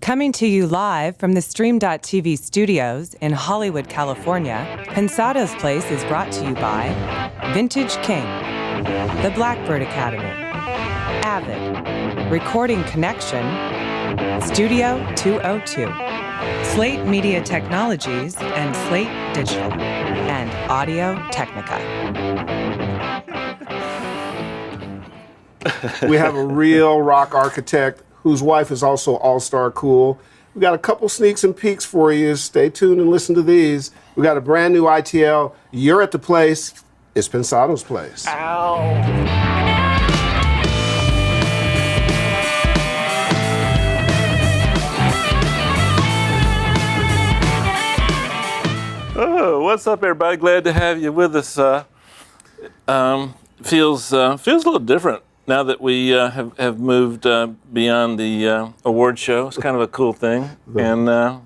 Coming to you live from the Stream.tv studios in Hollywood, California, Pensado's Place is brought to you by Vintage King, the Blackbird Academy, Avid, Recording Connection, Studio 202, Slate Media Technologies and Slate Digital, and Audio Technica. We have a real rock architect whose wife is also all-star cool. We got a couple sneaks and peeks for you. Stay tuned and listen to these. We got a brand new ITL. You're at the place. It's Pensado's Place. Ow. Oh, what's up, everybody? Glad to have you with us. Feels a little different now that we have moved beyond the award show. It's kind of a cool thing, and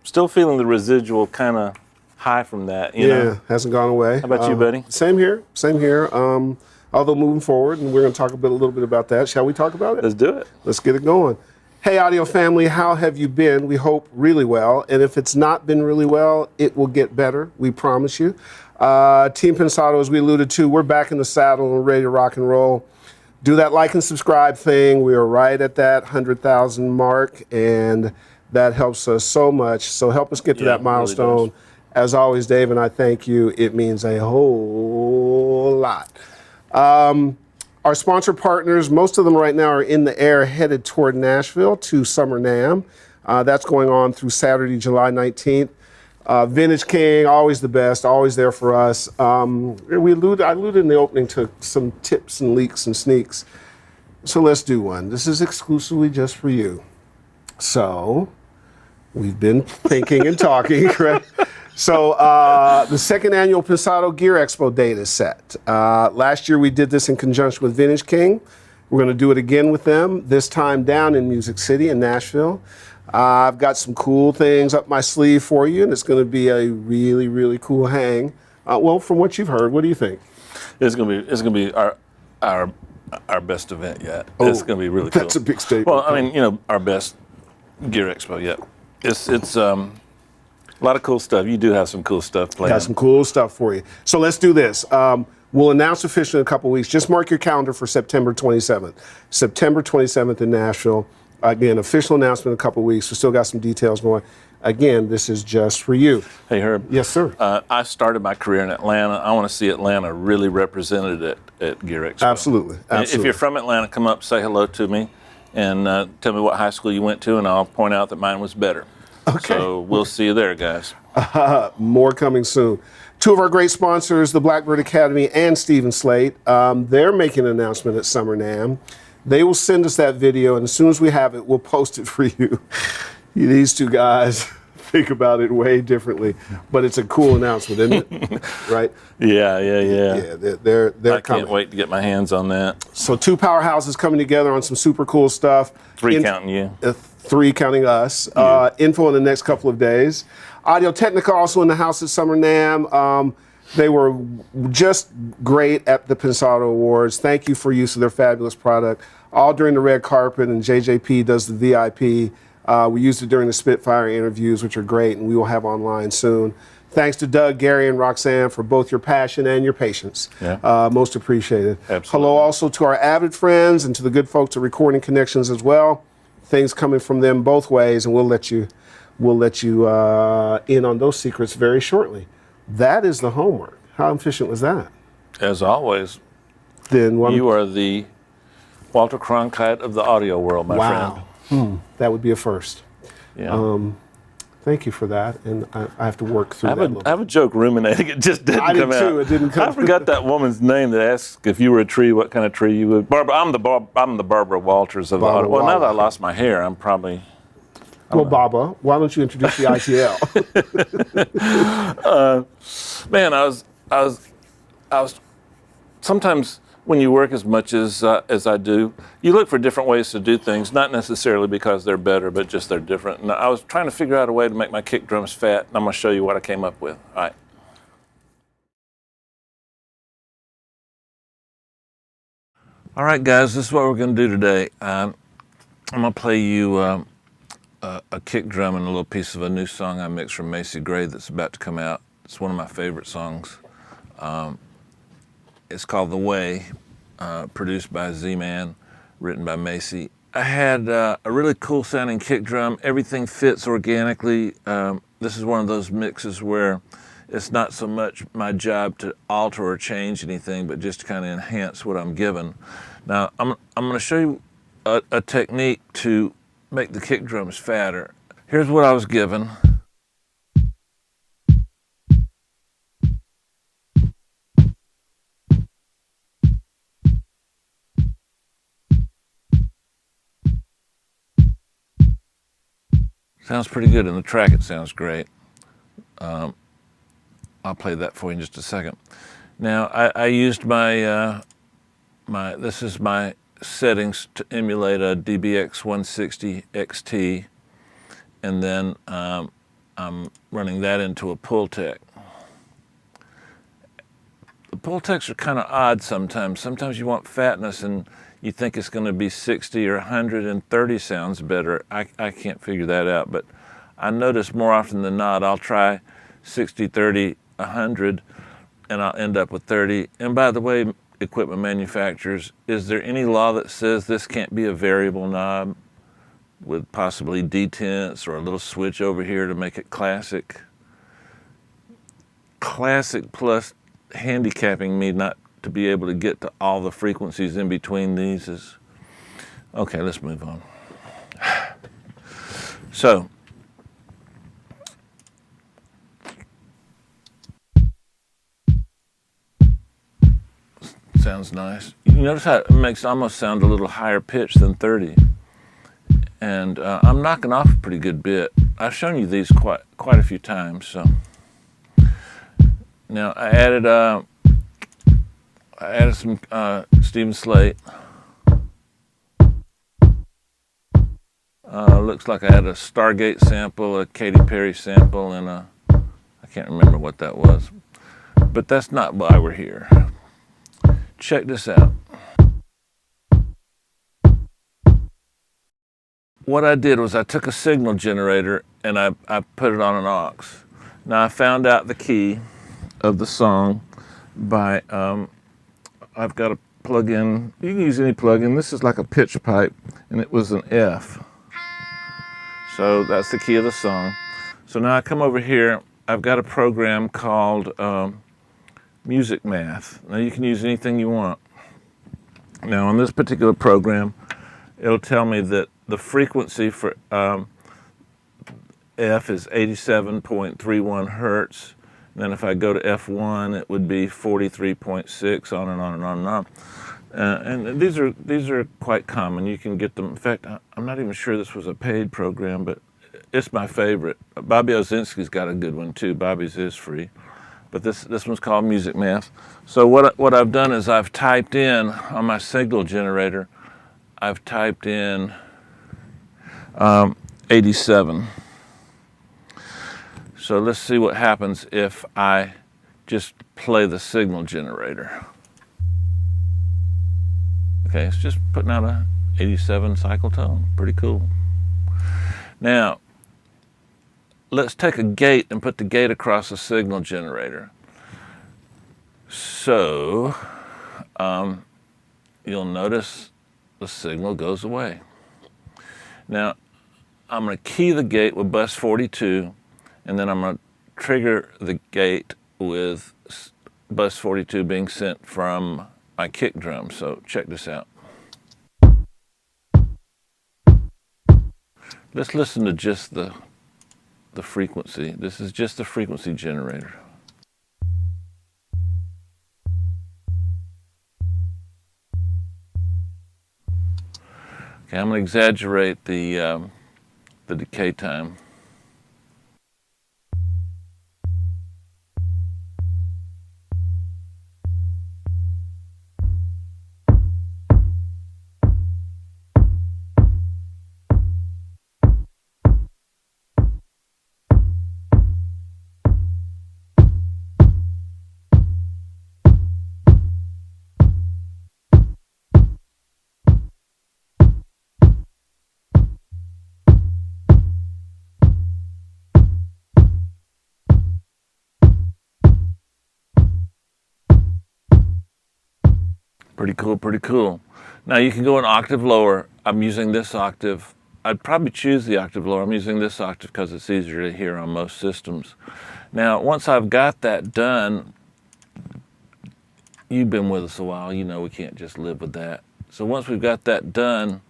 still feeling the residual kind of high from that. You know? Hasn't gone away. How about you, buddy? Same here. Although moving forward, and we're going to talk a little bit about that. Shall we talk about it? Let's do it. Let's get it going. Hey, audio family, how have you been? We hope really well. And if it's not been really well, it will get better. We promise you. Team Pensado, as we alluded to, we're back in the saddle and ready to rock and roll. Do that like and subscribe thing. We are right at that 100,000 mark, and that helps us so much. So help us get to that milestone. Really as always, Dave and I thank you. It means a whole lot. Our sponsor partners, most of them right now are in the air headed toward Nashville to Summer NAMM. That's going on through Saturday, July 19th. Vintage King, always the best, always there for us. I alluded in the opening to some tips and leaks and sneaks. So let's do one. This is exclusively just for you. So we've been thinking and talking, right? So the second annual Pensado Gear Expo date is set. Last year we did this in conjunction with Vintage King. We're going to do it again with them, this time down in Music City in Nashville. I've got some cool things up my sleeve for you, and it's going to be a really, really cool hang. Well, from what you've heard, what do you think? It's going to be our best event yet. It's going to be really cool. That's a big statement. Well, I mean, our best Gear Expo yet. It's a lot of cool stuff. You do have some cool stuff planned. Got some cool stuff for you. So let's do this. We'll announce officially in a couple weeks. Just mark your calendar for September 27th. September 27th in Nashville. Again, official announcement in a couple weeks. We still got some details going. Again, this is just for you. Hey, Herb. Yes, sir. I started my career in Atlanta. I want to see Atlanta really represented at Gear Expo. Absolutely. If you're from Atlanta, come up, say hello to me, and tell me what high school you went to, and I'll point out that mine was better. Okay. So we'll see you there, guys. More coming soon. Two of our great sponsors, the Blackbird Academy and Stephen Slate, they're making an announcement at Summer NAMM. They will send us that video, and as soon as we have it, we'll post it for you. These two guys think about it way differently, but it's a cool announcement, isn't it? Right? Yeah. Yeah, they're I coming. can't wait to get my hands on that. So two powerhouses coming together on some super cool stuff. Three counting you. Three counting us. Info in the next couple of days. Audio Technica also in the house at Summer NAMM. They were just great at the Pensado Awards. Thank you for use of their fabulous product. All during the red carpet, and JJP does the VIP. We used it during the Spitfire interviews, which are great, and we will have online soon. Thanks to Doug, Gary, and Roxanne for both your passion and your patience. Yeah. Most appreciated. Absolutely. Hello also to our Avid friends and to the good folks at Recording Connections as well. Things coming from them both ways, and we'll let you in on those secrets very shortly. That is the homework. How efficient was that? As always, then you are the Walter Cronkite of the audio world, my friend. That would be a first. Yeah. Thank you for that, and I have to work through that. I have a joke ruminating. It just didn't come out. It didn't come. I forgot that woman's name that asked if you were a tree, what kind of tree you would. Barbara. I'm the Barbara Walters of the audio. Well, now that I lost my hair, I'm probably. Well, Baba, why don't you introduce the ITL? Man, I was. Sometimes when you work as much as I do, you look for different ways to do things, not necessarily because they're better, but just they're different. And I was trying to figure out a way to make my kick drums fat, and I'm going to show you what I came up with. All right. All right, guys, this is what we're going to do today. I'm gonna play you a kick drum and a little piece of a new song I mixed from Macy Gray that's about to come out. It's one of my favorite songs. It's called The Way, produced by Z-Man, written by Macy. I had a really cool sounding kick drum. Everything fits organically. This is one of those mixes where it's not so much my job to alter or change anything, but just to kind of enhance what I'm given. Now, I'm going to show you a technique to make the kick drums fatter. Here's what I was given. Sounds pretty good. In the track, it sounds great. I'll play that for you in just a second. Now, I used this is my settings to emulate a DBX 160 XT, and then I'm running that into a Pultec. The Pultecs are kind of odd sometimes. Sometimes you want fatness and you think it's going to be 60 or 130 sounds better. I can't figure that out, but I notice more often than not, I'll try 60, 30, 100, and I'll end up with 30. And by the way, equipment manufacturers, is there any law that says this can't be a variable knob with possibly detents or a little switch over here to make it classic? Classic plus handicapping me not to be able to get to all the frequencies in between these is... Okay, let's move on. So, sounds nice. You notice how it makes it almost sound a little higher pitch than 30. And I'm knocking off a pretty good bit. I've shown you these quite a few times. So now I added some Stephen Slate. Looks like I had a Stargate sample, a Katy Perry sample, and I can't remember what that was. But that's not why we're here. Check this out. What I did was I took a signal generator and I put it on an aux. Now I found out the key of the song by, I've got a plug-in, you can use any plug-in. This is like a pitch pipe, and it was an F. So that's the key of the song. So now I come over here, I've got a program called Music Math. Now you can use anything you want. Now on this particular program, it'll tell me that the frequency for F is 87.31 hertz. And then if I go to F1, it would be 43.6, on and on and on and on. And these are quite common. You can get them. In fact, I'm not even sure this was a paid program, but it's my favorite. Bobby Ozinski's got a good one too. Bobby's is free, but this one's called Music Math. So what I've done is I've typed in on my signal generator, I've typed in 87. So let's see what happens if I just play the signal generator. Okay, it's just putting out a 87 cycle tone. Pretty cool. Now, let's take a gate and put the gate across the signal generator. So, you'll notice the signal goes away. Now, I'm going to key the gate with bus 42, and then I'm going to trigger the gate with bus 42 being sent from my kick drum. So check this out. Let's listen to just the frequency. This is just the frequency generator. Okay, I'm going to exaggerate the decay time. Pretty cool, pretty cool. Now you can go an octave lower. I'm using this octave. I'd probably choose the octave lower. I'm using this octave because it's easier to hear on most systems. Now, once I've got that done, you've been with us a while, you know we can't just live with that. So once we've got that done,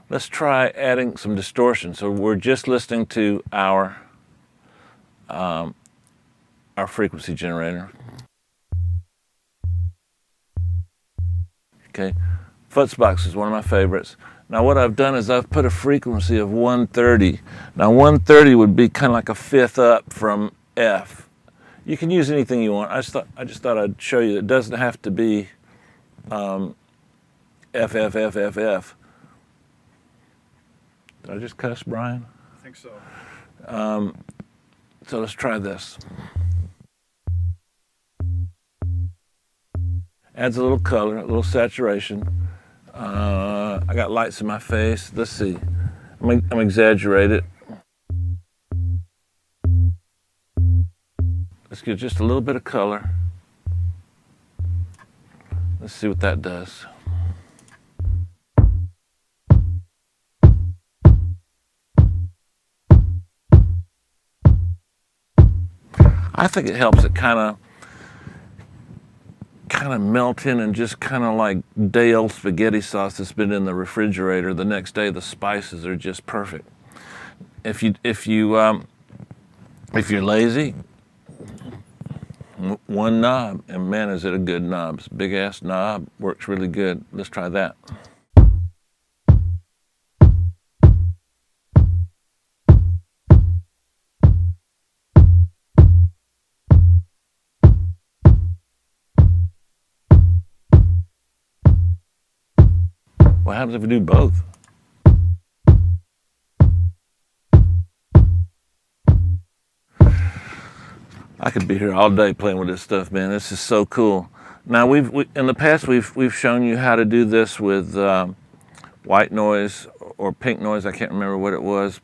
let's try adding some distortion. So we're just listening to our frequency generator. Okay, Futzbox is one of my favorites. Now what I've done is I've put a frequency of 130. Now 130 would be kind of like a fifth up from F. You can use anything you want. I just thought I'd show you it doesn't have to be F, F, F, F, F. Did I just cuss, Brian? I think so. So let's try this. Adds a little color, a little saturation. I got lights in my face. Let's see. I'm exaggerate it. Let's get just a little bit of color. Let's see what that does. I think it helps it kind of melt in and just kind of like day-old spaghetti sauce that's been in the refrigerator. The next day, the spices are just perfect. If you're lazy, one knob, and man, is it a good knob. It's a big-ass knob, works really good. Let's try that. What happens if we do both? I could be here all day playing with this stuff, man. This is so cool. Now in the past we've shown you how to do this with white noise or pink noise. I can't remember what it was,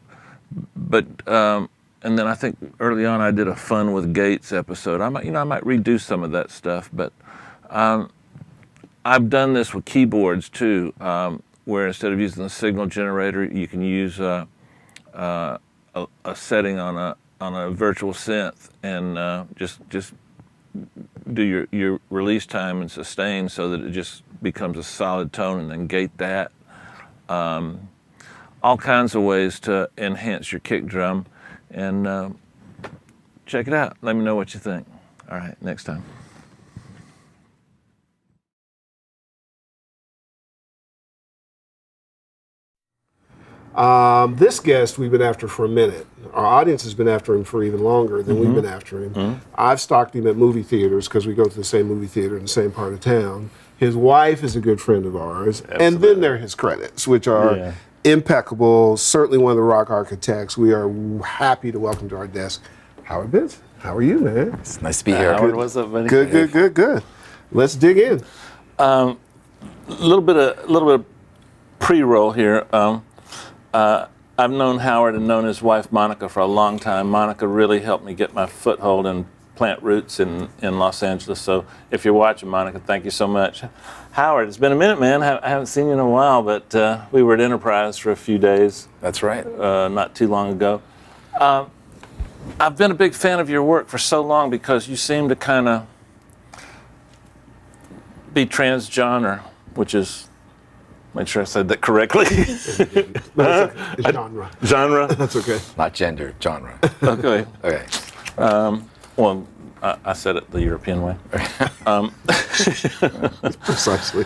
but and then I think early on I did a Fun with Gates episode. I might redo some of that stuff, but I've done this with keyboards too, where instead of using the signal generator, you can use a setting on a virtual synth and just do your release time and sustain so that it just becomes a solid tone, and then gate that. All kinds of ways to enhance your kick drum, and check it out. Let me know what you think. All right, next time. This guest we've been after for a minute. Our audience has been after him for even longer than we've been after him. I've stalked him at movie theaters because we go to the same movie theater in the same part of town. His wife is a good friend of ours. Absolutely. And then there are his credits, which are impeccable, certainly one of the rock architects. We are happy to welcome to our desk Howard Benson. How are you, man? It's nice to be here. Howard, what's up, buddy? Good. Let's dig in. A little bit of pre-roll here. I've known Howard and known his wife Monica for a long time. Monica really helped me get my foothold and plant roots in Los Angeles. So if you're watching, Monica, thank you so much. Howard, it's been a minute, man. I haven't seen you in a while, but we were at Enterprise for a few days. That's right. Not too long ago. I've been a big fan of your work for so long because you seem to kind of be which is, make sure I said that correctly. Genre. Genre? That's okay. Not gender, genre. Okay. Okay. Well, I said it the European way. Precisely.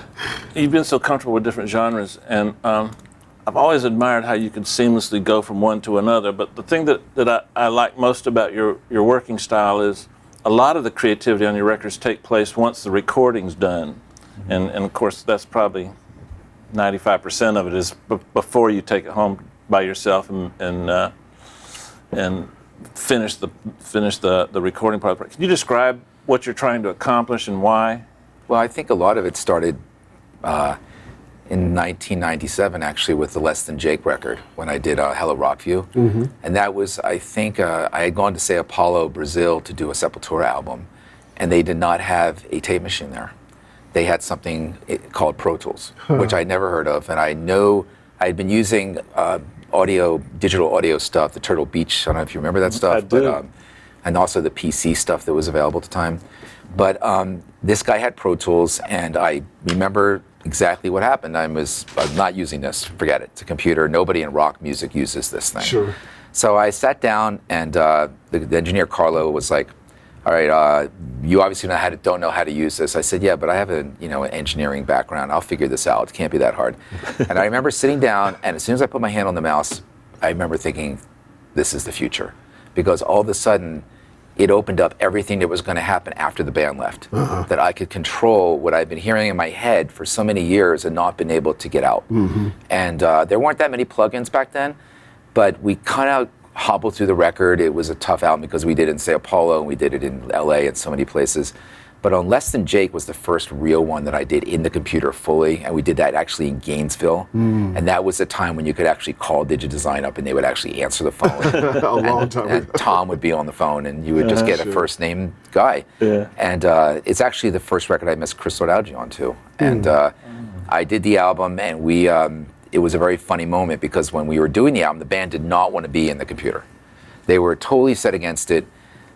You've been so comfortable with different genres, and I've always admired how you could seamlessly go from one to another. But the thing that I like most about your working style is a lot of the creativity on your records take place once the recording's done. And of course, that's probably 95% of it is before you take it home by yourself and finish the recording part. Can you describe what you're trying to accomplish and why? Well, I think a lot of it started in 1997, actually, with the Less Than Jake record when I did Hello Rockview. And that was, I think, I had gone to Sao Paulo, Brazil to do a Sepultura album, and they did not have a tape machine there. they had something called Pro Tools, which I'd never heard of. And I know I'd been using digital audio stuff, the Turtle Beach, I don't know if you remember that stuff. I do. And also the PC stuff that was available at the time. But this guy had Pro Tools, and I remember exactly what happened. I'm not using this, forget it. It's a computer. Nobody in rock music uses this thing. Sure. So I sat down, and the engineer Carlo was like, all right, you obviously don't know how to use this. I said, yeah, but I have an engineering background. I'll figure this out. It can't be that hard. And I remember sitting down, and as soon as I put my hand on the mouse, I remember thinking, this is the future. Because all of a sudden, it opened up everything that was going to happen after the band left. That I could control what I'd been hearing in my head for so many years and not been able to get out. And there weren't that many plugins back then, but we kind of hobbled through the record. It was a tough album because we did it in Sao Paulo and we did it in LA and so many places. But on Less Than Jake was the first real one that I did in the computer fully, and we did that actually in Gainesville. And that was the time when you could actually call DigiDesign up and they would actually answer the phone. A long time and ago. Tom would be on the phone and you would just get a first name guy. Yeah. And it's actually the first record I missed Chris Lord-Alge on too. And I did the album, and it was a very funny moment because when we were doing the album, the band did not want to be in the computer. They were totally set against it.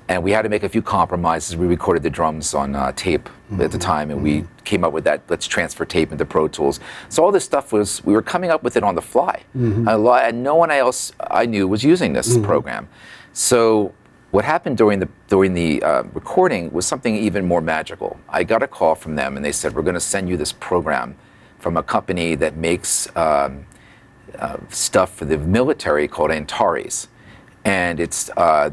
And we had to make a few compromises. We recorded the drums on tape at the time, and we came up with that, let's transfer tape into Pro Tools. So all this stuff we were coming up with it on the fly. And no one else I knew was using this program. So what happened during the recording was something even more magical. I got a call from them, and they said, we're going to send you this program from a company that makes stuff for the military called Antares. And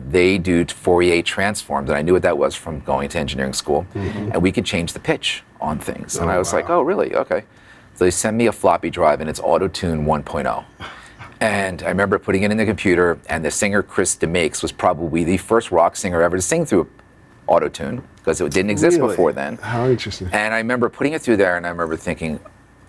they do Fourier transforms, and I knew what that was from going to engineering school. And we could change the pitch on things. And I was like, oh, really? Okay. So they sent me a floppy drive, and it's Auto-Tune 1.0. And I remember putting it in the computer, and the singer Chris DeMakes was probably the first rock singer ever to sing through Auto-Tune, because it didn't exist before then. How interesting. And I remember putting it through there, and I remember thinking,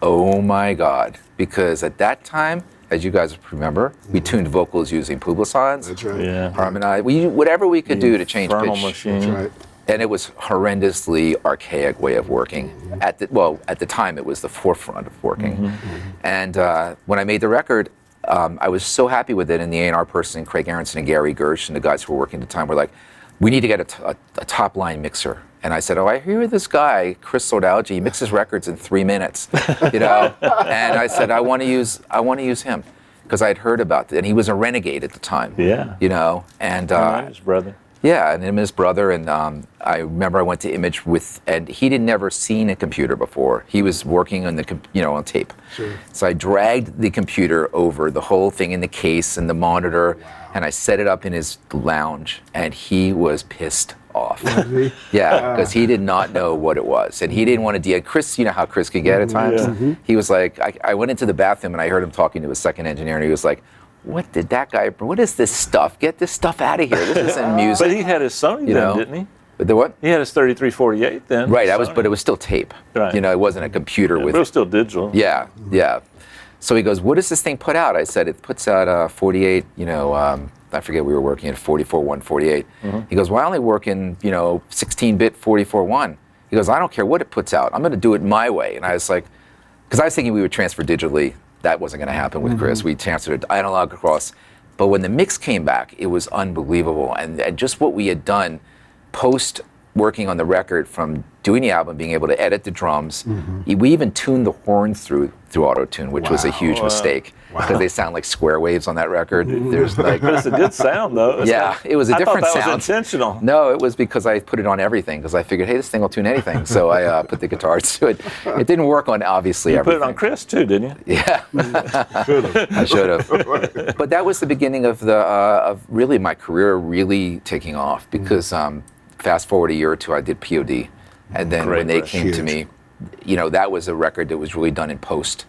oh my God, because at that time, as you guys remember, we tuned vocals using Publicons, That's right. Yeah. Harmonize, whatever we could do to change Infernal pitch. Machine. That's right. And it was horrendously archaic way of working. At the time, it was the forefront of working. And when I made the record, I was so happy with it. And the A&R person, Craig Aronson and Gary Gersh, and the guys who were working at the time were like, we need to get a top line mixer. And I said, oh, I hear this guy, Chris Lord-Alge, he mixes records in 3 minutes, And I said, I want to use him. Because I'd heard about it, and he was a renegade at the time. Yeah. And His brother. yeah, and him and his brother, and I remember I went to Image and he had never seen a computer before. He was working on on tape. Sure. So I dragged the computer over, the whole thing in the case and the monitor, and I set it up in his lounge, and he was pissed off. Yeah, because he did not know what it was, and he didn't want to deal. Chris, you know how Chris can get at times. Yeah. He was like, I went into the bathroom and I heard him talking to his second engineer, and he was like, what is this stuff? Get this stuff out of here. This isn't music. But he had his Sony then, didn't he? The what? He had his 3348 then. Right, Sony. but it was still tape. Right. It wasn't a computer with But it was still digital. Yeah, yeah. So he goes, what does this thing put out? I said, it puts out 48, I forget, we were working at 44.148. He goes, well, I only work in, 16-bit 44.1. He goes, I don't care what it puts out. I'm going to do it my way. And I was like, because I was thinking we would transfer digitally. That wasn't going to happen with Chris. We transferred it analog across. But when the mix came back, it was unbelievable. And just what we had done post working on the record, from doing the album, being able to edit the drums. We even tuned the horns through Auto-Tune, which was a huge mistake, because they sound like square waves on that record. There's like, But it's a good sound, though. it was a different I thought that sound. was intentional. No, it was because I put it on everything, because I figured, hey, this thing will tune anything. So I put the guitars to it. It didn't work on obviously You everything. put it on Chris too, didn't you? Yeah, I should have. But that was the beginning of of really my career really taking off, because fast forward a year or two, I did POD, and then Great when they record. came to me, that was a record that was really done in post.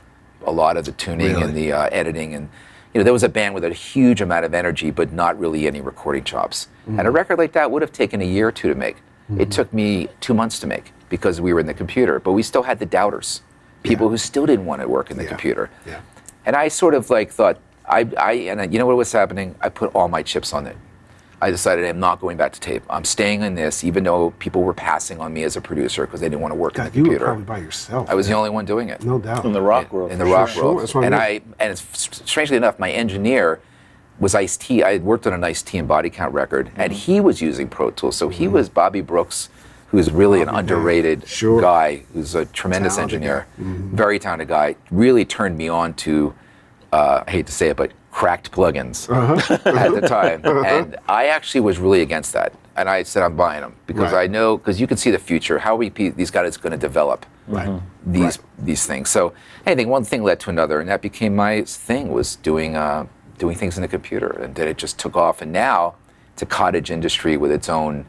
A lot of the tuning and the editing, and there was a band with a huge amount of energy, but not really any recording chops. And a record like that would have taken a year or two to make. It took me 2 months to make, because we were in the computer, but we still had the doubters, people who still didn't want to work in the computer. Yeah. And I sort of thought, and you know what was happening? I put all my chips on it. I decided I'm not going back to tape. I'm staying in this, even though people were passing on me as a producer because they didn't want to work in the You were computer. probably by yourself. I was the only one doing it. No doubt. In the rock world. In the rock Sure, world. that's what I mean. And it's strangely enough, my engineer was Ice-T. I had worked on an Ice-T and Body Count record, and he was using Pro Tools. So he was Bobby Brooks, who's really an underrated guy, who's a tremendous engineer, very talented guy. Really turned me on to, I hate to say it, but cracked plugins at the time. And I actually was really against that. And I said, I'm buying them because I know, because you can see the future, how these guys are going to develop these things. So anything, one thing led to another, and that became my thing, was doing things in the computer. And then it just took off. And now it's a cottage industry with its own.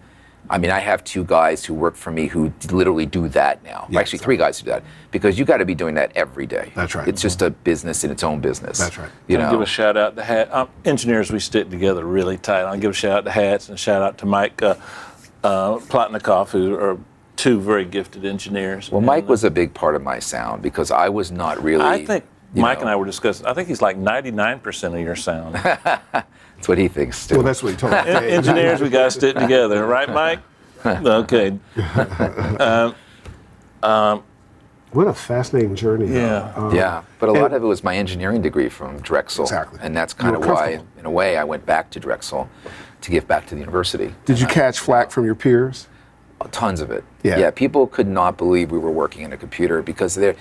I mean, I have 2 guys who work for me who literally do that now. Actually, 3 guys who do that, because you got to be doing that every day. That's right. It's just a business in its own business. That's right. You I'll know. give a shout out to engineers. We stick together really tight. I'll give a shout out to Hats and a shout out to Mike Plotnikoff, who are 2 very gifted engineers. Well, Mike was a big part of my sound because I was not really. I think Mike and I were discussing. I think he's like 99% of your sound. That's what he thinks too. Well, that's what he told me. Engineers, we got to stick together, right, Mike? Okay. What a fascinating journey. Yeah. Yeah, but a lot of it was my engineering degree from Drexel. Exactly. And that's kind of why, in a way, I went back to Drexel to give back to the university. Did you catch flack from your peers? Tons of it. Yeah. People could not believe we were working in a computer because think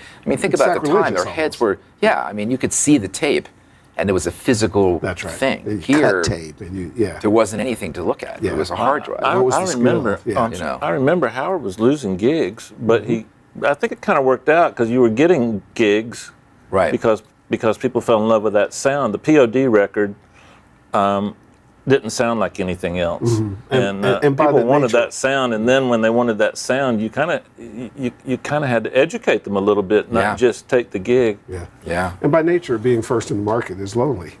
about the time, their heads were, I mean, you could see the tape and it was a physical thing. You Here, cut tape and there wasn't anything to look at. It was a hard drive. I remember. Yeah. I remember Howard was losing gigs, but I think it kind of worked out because you were getting gigs, right? Because people fell in love with that sound. The POD record didn't sound like anything else, and people wanted that sound. And then when they wanted that sound, you kind of had to educate them a little bit, not just take the gig. Yeah. And by nature, being first in the market is lonely.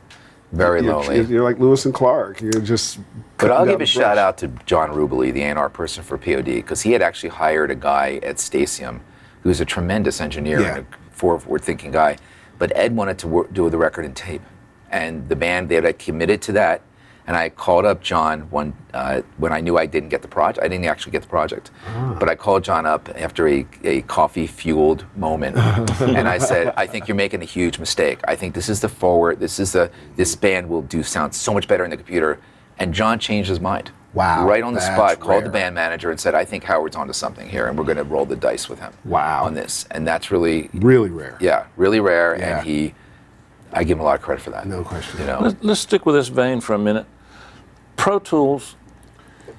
Very lonely. You're like Lewis and Clark. You're just. But I'll give a shout out to John Rubely, the A&R person for POD, because he had actually hired a guy at Stasium who's a tremendous engineer and a forward-thinking guy. But Ed wanted to do the record in tape. And the band, they had committed to that. And I called up John when I knew I didn't get the project. I didn't actually get the project. But I called John up after a coffee-fueled moment. And I said, I think you're making a huge mistake. I think this is the forward. This band will sound so much better in the computer. And John changed his mind. Wow. Right on the spot, called the rare. band manager and said, I think Howard's onto something here, and we're going to roll the dice with him on this. And that's really rare. Yeah, really rare. Yeah. And I give him a lot of credit for that. No question. You know? Let's stick with this vein for a minute. Pro Tools,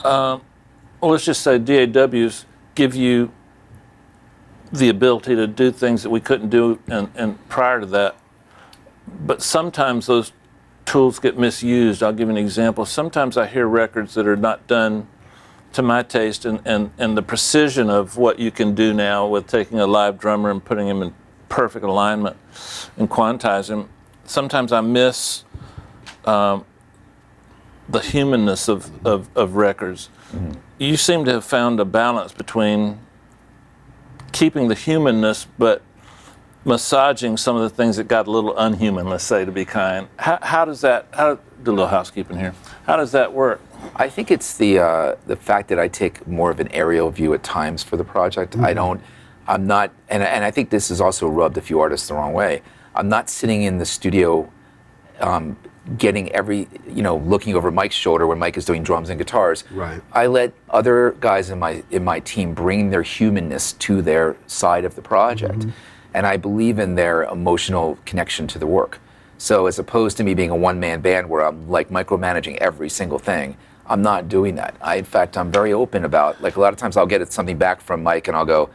let's just say DAWs give you the ability to do things that we couldn't do and prior to that. But sometimes those tools get misused. I'll give you an example. Sometimes I hear records that are not done to my taste, and the precision of what you can do now with taking a live drummer and putting him in perfect alignment and quantize him. Sometimes I miss the humanness of records. Mm-hmm. You seem to have found a balance between keeping the humanness but massaging some of the things that got a little unhuman, let's say, to be kind. How does that, do a little housekeeping here, how does that work? I think it's the fact that I take more of an aerial view at times for the project. Mm-hmm. I'm not, and I think this has also rubbed a few artists the wrong way. I'm not sitting in the studio getting looking over Mike's shoulder when Mike is doing drums and guitars. Right. I let other guys in my team bring their humanness to their side of the project. Mm-hmm. And I believe in their emotional connection to the work. So as opposed to me being a one-man band where I'm like micromanaging every single thing, I'm not doing that. In fact, I'm very open about, like a lot of times I'll get something back from Mike and I'll go,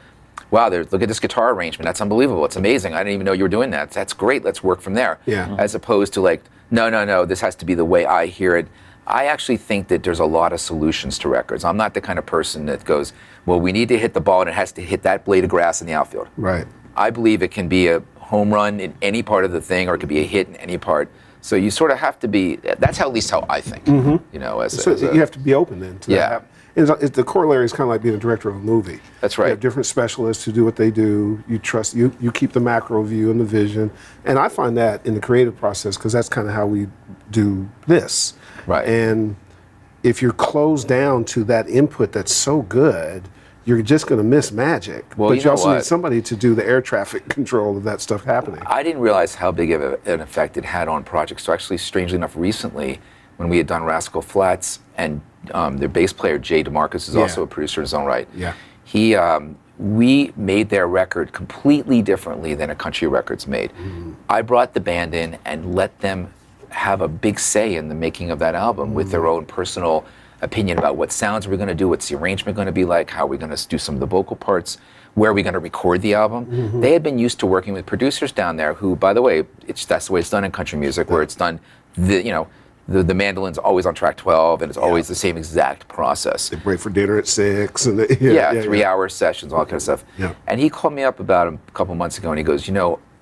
wow, look at this guitar arrangement. That's unbelievable. It's amazing. I didn't even know you were doing that. That's great. Let's work from there. Yeah. As opposed to like, no, this has to be the way I hear it. I actually think that there's a lot of solutions to records. I'm not the kind of person that goes, well, we need to hit the ball and it has to hit that blade of grass in the outfield. Right. I believe it can be a home run in any part of the thing, or it could be a hit in any part. So you sort of have to be. That's at least how I think. Mm-hmm. You know, you have to be open then to that. And the corollary is kind of like being a director of a movie. That's right. You have different specialists who do what they do. You trust. You keep the macro view and the vision. And I find that in the creative process because that's kind of how we do this. Right. And if you're closed down to that input that's so good, you're just going to miss magic. Well, but you you know also what? need somebody to do the air traffic control of that stuff happening. I didn't realize how big of an effect it had on projects. So actually, strangely enough, recently, when we had done Rascal Flatts, and their bass player, Jay DeMarcus, is also a producer in his own right. Yeah. We made their record completely differently than a country record's made. I brought the band in and let them have a big say in the making of that album with their own personal opinion about what sounds we're going to do, what's the arrangement going to be like, how we're going to do some of the vocal parts, where are we going to record the album. They had been used to working with producers down there who, by the way, that's the way it's done in country music, where it's done, the mandolin's always on track 12, and it's always the same exact process. They break for dinner at 6. And 3-hour sessions, all that kind of stuff. Yeah. And he called me up about a couple months ago, and he goes,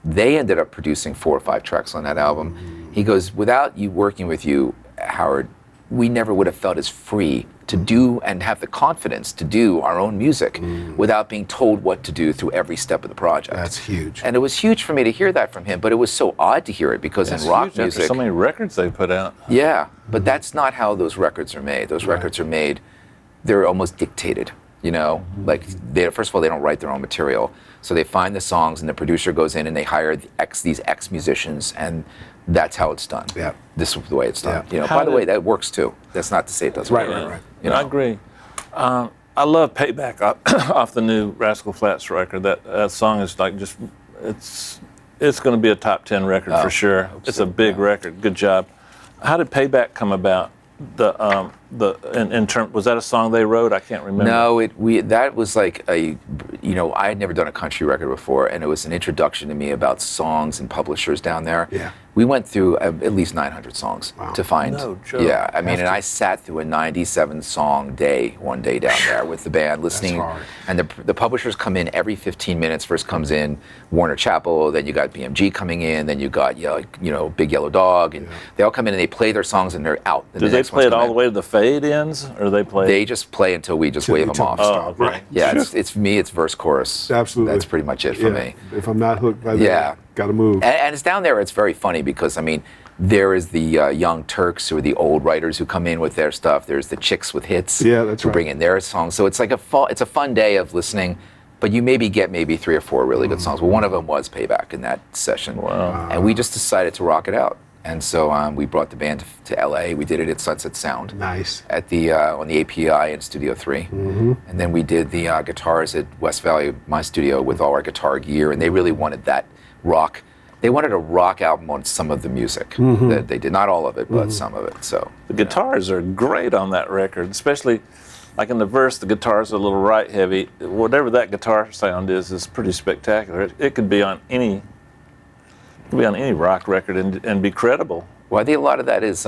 they ended up producing 4 or 5 tracks on that album. He goes, without you working with you, Howard, we never would have felt as free to do and have the confidence to do our own music without being told what to do through every step of the project. That's huge. And it was huge for me to hear that from him, but it was so odd to hear it because in rock huge after music, so many records they put out. yeah, but that's not how those records are made. Those records are made, they're almost dictated, like first of all, they don't write their own material. So they find the songs and the producer goes in and they hire these X musicians, and that's how it's done. Yeah. This is the way it's done. Yeah. By the way, that works too. That's not to say it doesn't work. Right. I agree. I love Payback off the new Rascal Flatts record. That song is like just, it's going to be a top 10 record for sure. It's a big record. Good job. How did Payback come about? Was that a song they wrote? I can't remember. No, that was like I had never done a country record before, and it was an introduction to me about songs and publishers down there. Yeah. We went through at least 900 songs to find. No joke. Yeah, I mean, and I sat through a 97-song day, one day down there with the band, listening. That's hard. And the publishers come in every 15 minutes. First comes in Warner Chappell, then you got BMG coming in, then you got Big Yellow Dog, and they all come in and they play their songs and they're out. Do they play it all the way to the fade ends, or they play? They just play until we just wave them off. Oh, okay. Yeah, it's me. It's verse chorus. Absolutely. That's pretty much it for me. If I'm not hooked by that, got to move. And it's down there. It's very funny because there is the Young Turks, who are the old writers who come in with their stuff. There's the Chicks with Hits, who bring in their songs. So it's like it's a fun day of listening. But you get 3 or 4 really good songs. Well, one of them was Payback in that session. Wow. And we just decided to rock it out. And so we brought the band to LA. We did it at Sunset Sound. Nice. At on the API in Studio 3. And then we did the guitars at West Valley, my studio, with all our guitar gear. And they really wanted that rock. They wanted a rock album on some of the music that they did. Not all of it, but some of it. So the guitars are great on that record, especially like in the verse, the guitars are a little right heavy. Whatever that guitar sound is pretty spectacular. It could be on any rock record and be credible. Well, I think a lot of that is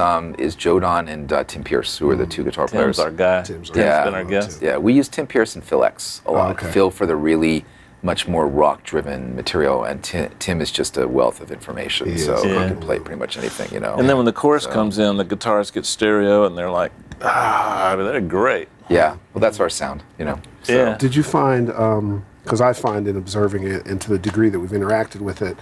Joe Don and Tim Pierce, who are the 2 guitar players. Tim's our guy. Tim's Been our guest. Yeah, we use Tim Pierce and Phil X a lot. Okay. Phil for the really much more rock-driven material, and Tim is just a wealth of information, he can play pretty much anything, And then when the chorus comes in, the guitars get stereo, and they're like, they're great. Yeah, well, that's our sound, So. Yeah. Did you find, because I find in observing it, and to the degree that we've interacted with it,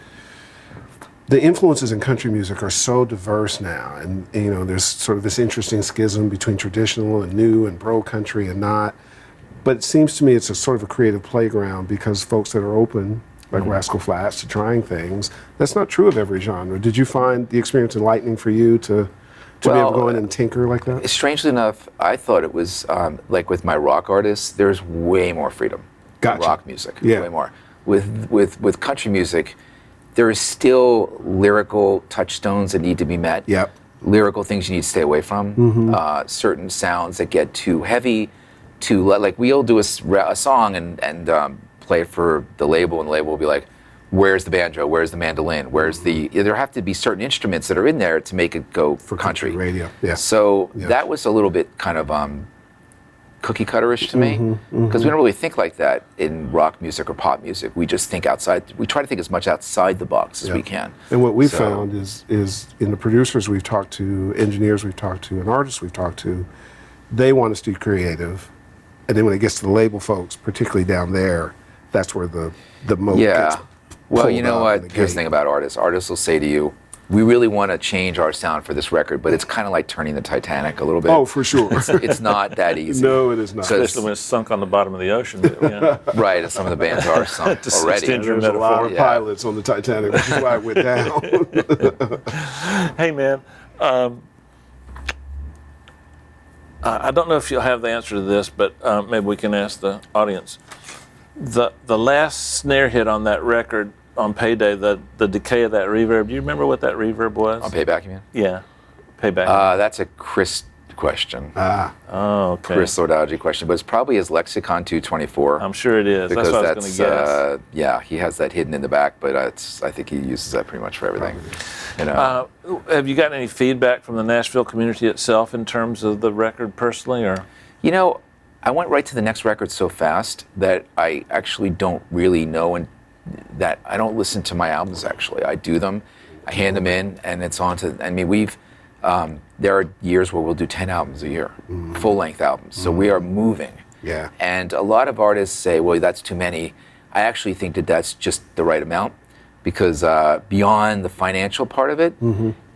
the influences in country music are so diverse now, and there's sort of this interesting schism between traditional and new and bro country and not. But it seems to me it's a sort of a creative playground because folks that are open, like Rascal Flatts, to trying things. That's not true of every genre. Did you find the experience enlightening for you to be able to go in and tinker like that? Strangely enough, I thought it was like with my rock artists, there's way more freedom in rock music. Yeah. Way more. With country music, there is still lyrical touchstones that need to be met. Yep. Lyrical things you need to stay away from. Certain sounds that get too heavy. Like we'll do a song and play it for the label, and the label will be like, where's the banjo, where's the mandolin, there have to be certain instruments that are in there to make it go for country radio. So that was a little bit kind of cookie cutterish to me, because we don't really think like that in rock music or pop music. We just think we try to think as much outside the box as we can. And what we found is in the producers we've talked to, engineers we've talked to, and artists we've talked to, they want us to be creative. And then when it gets to the label folks, particularly down there, that's where the moat gets Well, pulled you know up what? in the Here's the gate. thing about artists. Artists will say to you, we really want to change our sound for this record, but it's kind of like turning the Titanic a little bit. Oh, for sure. It's not that easy. No, it is not. Especially when it's sunk on the bottom of the ocean. Yeah. Right, and some of the bands are sunk already. extend your There's a lot of Yeah. pilots on the Titanic, which is why it went down. Hey, man. I don't know if you'll have the answer to this, but maybe we can ask the audience. The last snare hit on that record on Payday, the decay of that reverb. Do you remember what that reverb was? On Payback, you mean? Yeah, Payback. That's a Chris question. Oh, okay. Chris Lordology question, but it's probably his Lexicon 224. I'm sure it is. Because that's what I was going to guess. Yeah, he has that hidden in the back, but I think he uses that pretty much for everything. You know. Have you gotten any feedback from the Nashville community itself in terms of the record personally, or? You know, I went right to the next record so fast that I actually don't really know, and that I don't listen to my albums. Actually, I do them, I hand them in, and it's on to. I mean, there are years where we'll do 10 albums a year, full-length albums. So we are moving. Yeah. And a lot of artists say, well, that's too many. I actually think that that's just the right amount, because beyond the financial part of it,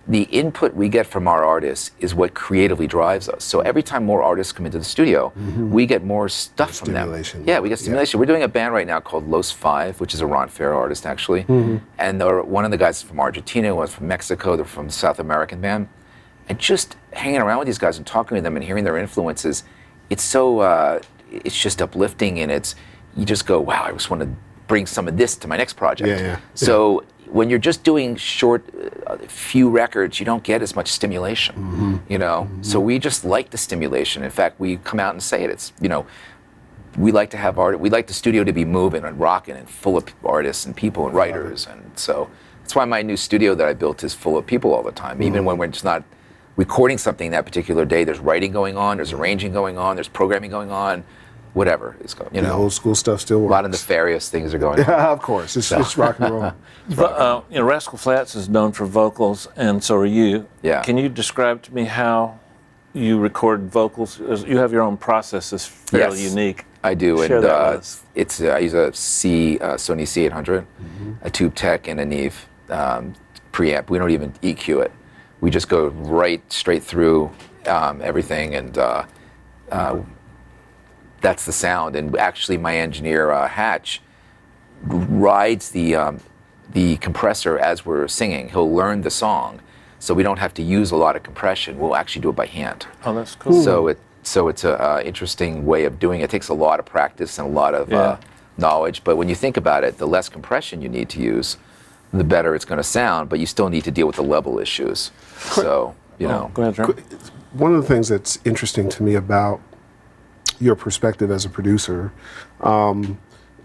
the input we get from our artists is what creatively drives us. So every time more artists come into the studio, we get more stuff from them. Stimulation. Yeah, we get stimulation. We're doing a band right now called Los Five, which is a Ron Fair artist, actually. And one of the guys is from Argentina, one's from Mexico, they're from a South American band. And just hanging around with these guys and talking to them and hearing their influences, it's so, it's just uplifting, and you just go, wow, I just want to bring some of this to my next project. So when you're just doing short, few records, you don't get as much stimulation, you know? So we just like the stimulation. In fact, we come out and say it. It's, you know, we like to have art, we like the studio to be moving and rocking and full of artists and people and writers. And so that's why my new studio that I built is full of people all the time, even when we're just not recording something that particular day. There's writing going on, there's arranging going on, there's programming going on, whatever is going. You know, old school stuff still works. A lot of nefarious things are going on. Yeah, of course. It's rock and roll. But, you know, Rascal Flatts is known for vocals, and so are you. Yeah. Can you describe to me how you record vocals? You have your own process that's fairly unique. I do, Share and that with us. it's I use a Sony C800, a Tube Tech, and a Neve preamp. We don't even EQ it. We just go straight through everything, and that's the sound. And actually, my engineer Hatch rides the compressor as we're singing. He'll learn the song, so we don't have to use a lot of compression. We'll actually do it by hand. Oh, that's cool. So it's a interesting way of doing it. It takes a lot of practice and a lot of knowledge. But when you think about it, the less compression you need to use, the better it's going to sound. But you still need to deal with the level issues. So you know. Go ahead, Trevor. One of the things that's interesting to me about your perspective as a producer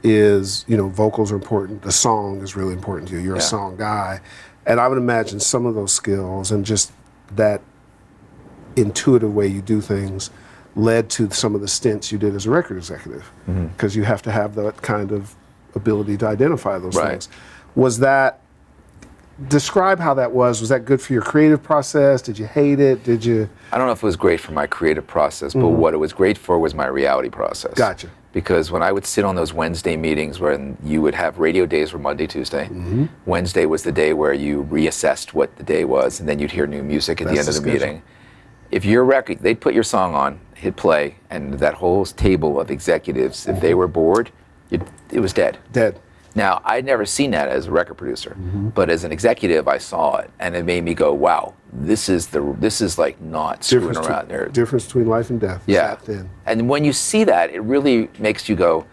is, you know, vocals are important. The song is really important to you. You're a song guy. And I would imagine some of those skills and just that intuitive way you do things led to some of the stints you did as a record executive, because you have to have that kind of ability to identify those things. Was that, describe how that was. Was that good for your creative process? Did you hate it? Did you? I don't know if it was great for my creative process, but what it was great for was my reality process. Gotcha. Because when I would sit on those Wednesday meetings when you would have radio days were Monday, Tuesday. Wednesday was the day where you reassessed what the day was, and then you'd hear new music at the end of the meeting. If your record, they'd put your song on, hit play, and that whole table of executives, if they were bored, it was dead. Dead. Now, I'd never seen that as a record producer, but as an executive, I saw it, and it made me go, "Wow, this is like not screwing around there." Difference between life and death. Yeah, and when you see that, it really makes you go,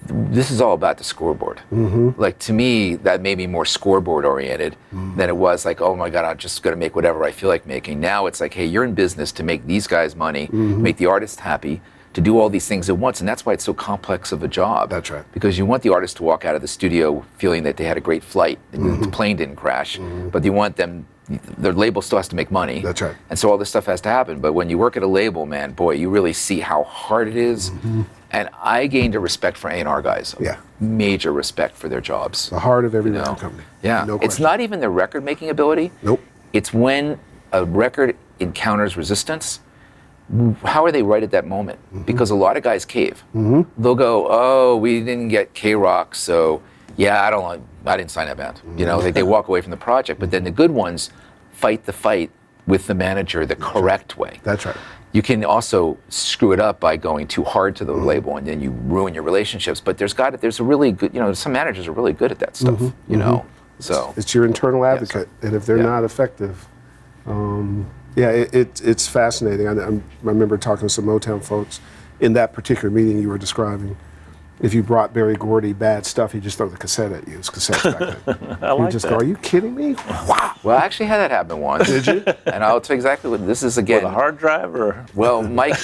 "This is all about the scoreboard." Like, to me, that made me more scoreboard oriented than it was like, "Oh my God, I'm just going to make whatever I feel like making." Now it's like, "Hey, you're in business to make these guys money, make the artist happy." To do all these things at once, and that's why it's so complex of a job. That's right. Because you want the artist to walk out of the studio feeling that they had a great flight, and the plane didn't crash, but you want them, their label still has to make money. That's right. And so all this stuff has to happen. But when you work at a label, man, boy, you really see how hard it is. And I gained a respect for A&R guys. Major respect for their jobs. The heart of every record company. Yeah. No It's question. not even their record making ability. Nope. It's when a record encounters resistance, how are they right at that moment? Because a lot of guys cave. They'll go, "Oh, we didn't get K-Rock, so yeah, I don't I didn't sign that band. You know, they walk away from the project. But then the good ones fight the fight with the manager the correct way. That's right. You can also screw it up by going too hard to the label, and then you ruin your relationships. But there's a really good, you know, some managers are really good at that stuff. You know, so it's your internal advocate, and if they're not effective, it's fascinating. I remember talking to some Motown folks in that particular meeting you were describing. If you brought Berry Gordy bad stuff, he'd just throw the cassette at you. It was cassettes back then. I like just that. go, are you kidding me? Wow. Well, I actually had that happen once. Did you? And I'll tell you exactly what this is again. With a hard drive or? Well, Mike,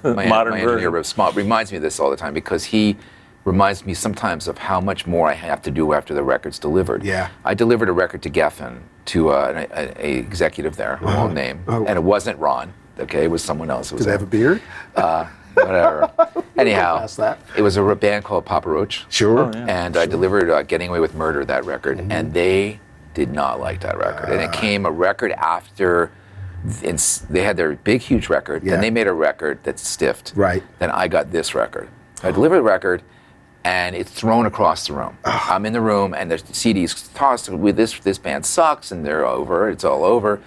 my Modern engineer, version. reminds me of this all the time because he reminds me sometimes of how much more I have to do after the record's delivered. Yeah. I delivered a record to Geffen, to an executive there, who won't name, and it wasn't Ron. Okay, it was someone else. It was Did they have a beard? whatever. Anyhow, Past that. it was a band called Papa Roach. Sure. And I delivered Getting Away with Murder, that record, and they did not like that record. And it came a record after they had their big, huge record, Yeah. then they made a record that stiffed. Right. Then I got this record. I delivered the record, and it's thrown across the room. I'm in the room, and the CD's tossed with this band sucks, and they're over, it's all over.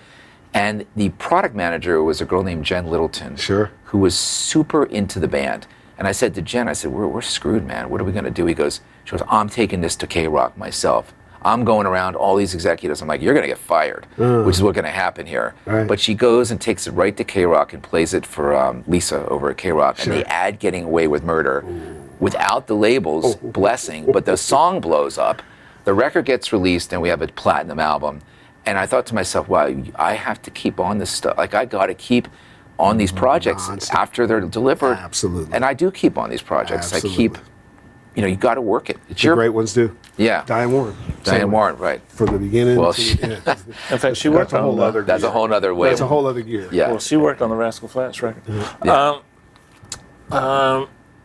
And the product manager was a girl named Jen Littleton, Sure. who was super into the band. And I said to Jen, I said, we're screwed, man. What are we going to do? She goes, I'm taking this to K-Rock myself. I'm going around all these executives. I'm like, you're going to get fired, which is what's going to happen here. Right. But she goes and takes it right to K-Rock and plays it for Lisa over at K-Rock. Sure. And they add Getting Away with Murder without the label's blessing. But the song blows up. The record gets released, and we have a platinum album. And I thought to myself, wow, I have to keep on this stuff. Like, I got to keep on these projects Non-stop. after they're delivered. Absolutely. And I do keep on these projects. Absolutely. I keep, you got to work it. It's The great ones do. Yeah. Diane Warren. Diane Same way. Warren, right. From the beginning. Well, to, In fact, she worked that's a whole on other That's gear. a whole other way. That's a whole other gear. Yeah. Well, she worked on the Rascal Flatts record. Yeah.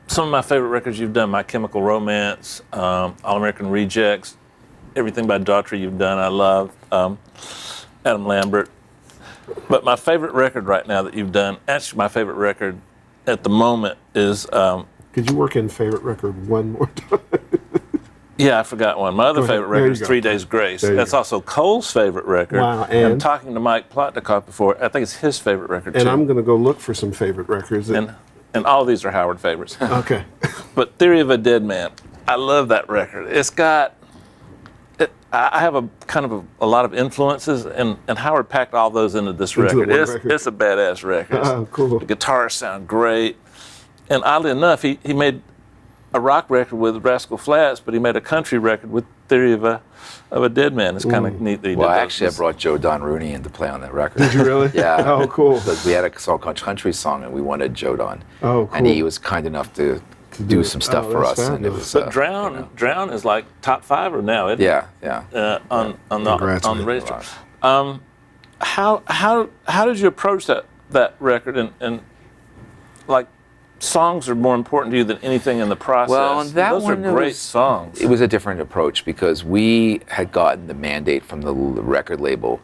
Some of my favorite records you've done: My Chemical Romance, All American Rejects, everything by Daughtry you've done. I love Adam Lambert. But my favorite record right now that you've done, actually my favorite record at the moment is. Could you work in favorite record one more time? Yeah, I forgot one. My other Go ahead. favorite There record you is go. 3 Days Grace. There you That's go. also Cole's favorite record. Wow, I'm and? talking to Mike Plotnikoff before. I think it's his favorite record And too. I'm going to go look for some favorite records. And all of these are Howard favorites. Okay. But Theory of a Dead Man, I love that record. It's got, I have a kind of a lot of influences, and Howard packed all those into this Into record. one record. It's a badass record. Oh, cool. The guitars sound great. And oddly enough, he made a rock record with Rascal Flatts, but he made a country record with Theory of a Dead Man. It's kind of neat that he Well, did those. actually, I brought Joe Don Rooney in to play on that record. Did you really? Yeah. Oh, cool. Because we had a song called Country Song, and we wanted Joe Don. Oh, cool. And he was kind enough to do some stuff Oh, for us. that's And it fabulous. was, But Drown is like top 5 or now, isn't it? yeah. On Congrats, the man. radio. How did you approach that record and like songs are more important to you than anything in the process? Well, that those one are great was, songs. It was a different approach because we had gotten the mandate from the record label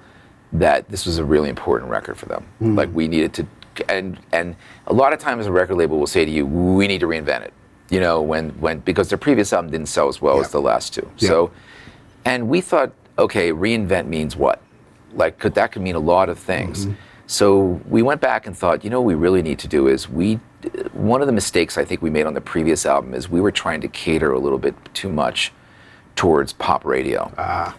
that this was a really important record for them. Like we needed to, and a lot of times a record label will say to you, we need to reinvent it. When because their previous album didn't sell as well as the last two. Yeah. So, and we thought, okay, reinvent means what? Like, that could mean a lot of things. So we went back and thought, what we really need to do is one of the mistakes I think we made on the previous album is we were trying to cater a little bit too much towards pop radio.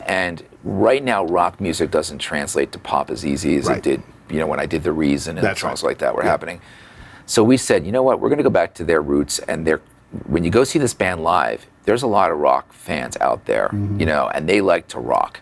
And right now, rock music doesn't translate to pop as easy as Right. it did, when I did The Reason and That's songs right. like that were happening. So we said, you know what, we're going to go back to their roots, and when you go see this band live, there's a lot of rock fans out there, and they like to rock.